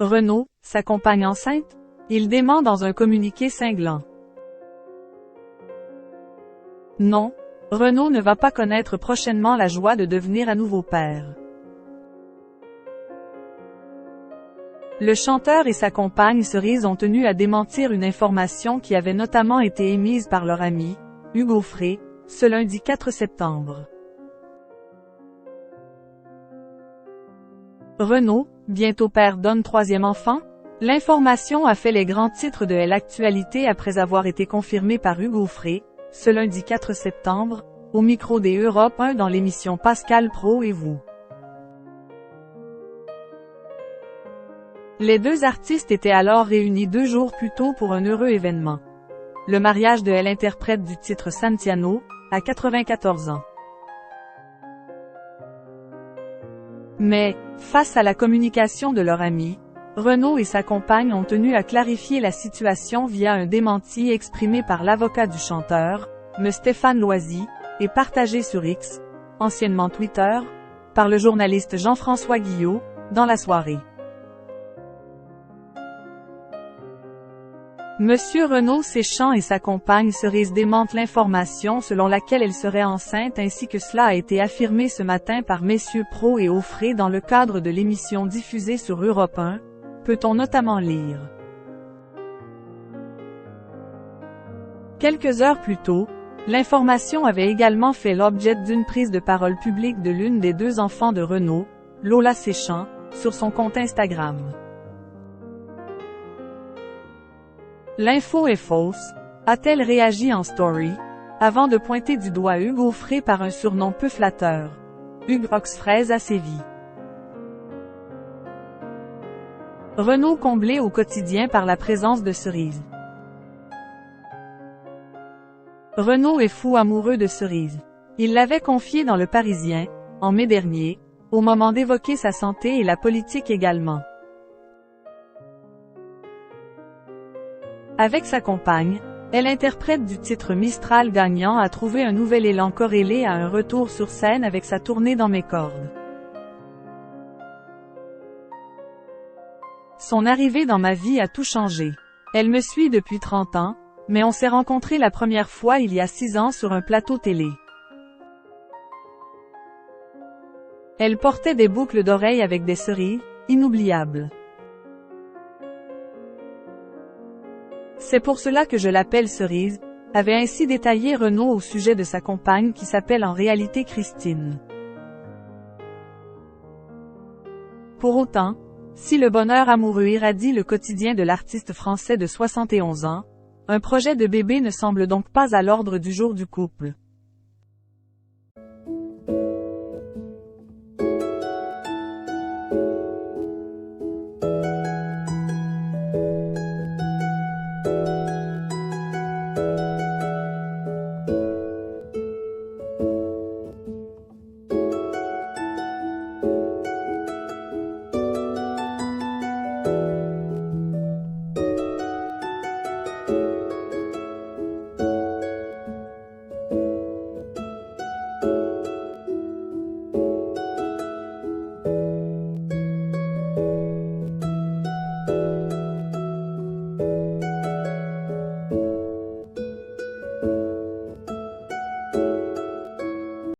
Renaud, sa compagne enceinte? Il dément dans un communiqué cinglant. Non, Renaud ne va pas connaître prochainement la joie de devenir à nouveau père. Le chanteur et sa compagne Cerise ont tenu à démentir une information qui avait notamment été émise par leur ami, Hugo Frey, ce lundi 4 septembre. Renaud, bientôt père d'un troisième enfant? L'information a fait les grands titres de l'actualité après avoir été confirmée par Hugo Frey, ce lundi 4 septembre, au micro des Europe 1 dans l'émission Pascal Praud et vous. Les deux artistes étaient alors réunis 2 jours plus tôt pour un heureux événement. Le mariage de l'interprète du titre Santiano, à 94 ans. Mais, face à la communication de leur ami, Renaud et sa compagne ont tenu à clarifier la situation via un démenti exprimé par l'avocat du chanteur, M. Stéphane Loisy, et partagé sur X, anciennement Twitter, par le journaliste Jean-François Guillot, dans la soirée. Monsieur Renaud Séchant et sa compagne Cerise démentent l'information selon laquelle elle serait enceinte ainsi que cela a été affirmé ce matin par messieurs Praud et Offray dans le cadre de l'émission diffusée sur Europe 1, peut-on notamment lire. Quelques heures plus tôt, l'information avait également fait l'objet d'une prise de parole publique de l'une des 2 enfants de Renaud, Lola Séchant, sur son compte Instagram. L'info est fausse, a-t-elle réagi en story, avant de pointer du doigt Hugo Frey par un surnom peu flatteur. Hugues Roxfraise à Séville. Renaud comblé au quotidien par la présence de Cerise. Renaud est fou amoureux de Cerise. Il l'avait confié dans Le Parisien, en mai dernier, au moment d'évoquer sa santé et la politique également. Avec sa compagne, l'interprète du titre Mistral gagnant a trouvé un nouvel élan corrélé à un retour sur scène avec sa tournée Dans mes cordes. Son arrivée dans ma vie a tout changé. Elle me suit depuis 30 ans, mais on s'est rencontrés la première fois il y a 6 ans sur un plateau télé. Elle portait des boucles d'oreilles avec des cerises, inoubliables. C'est pour cela que je l'appelle Cerise, avait ainsi détaillé Renaud au sujet de sa compagne qui s'appelle en réalité Christine. Pour autant, si le bonheur amoureux irradie le quotidien de l'artiste français de 71 ans, un projet de bébé ne semble donc pas à l'ordre du jour du couple.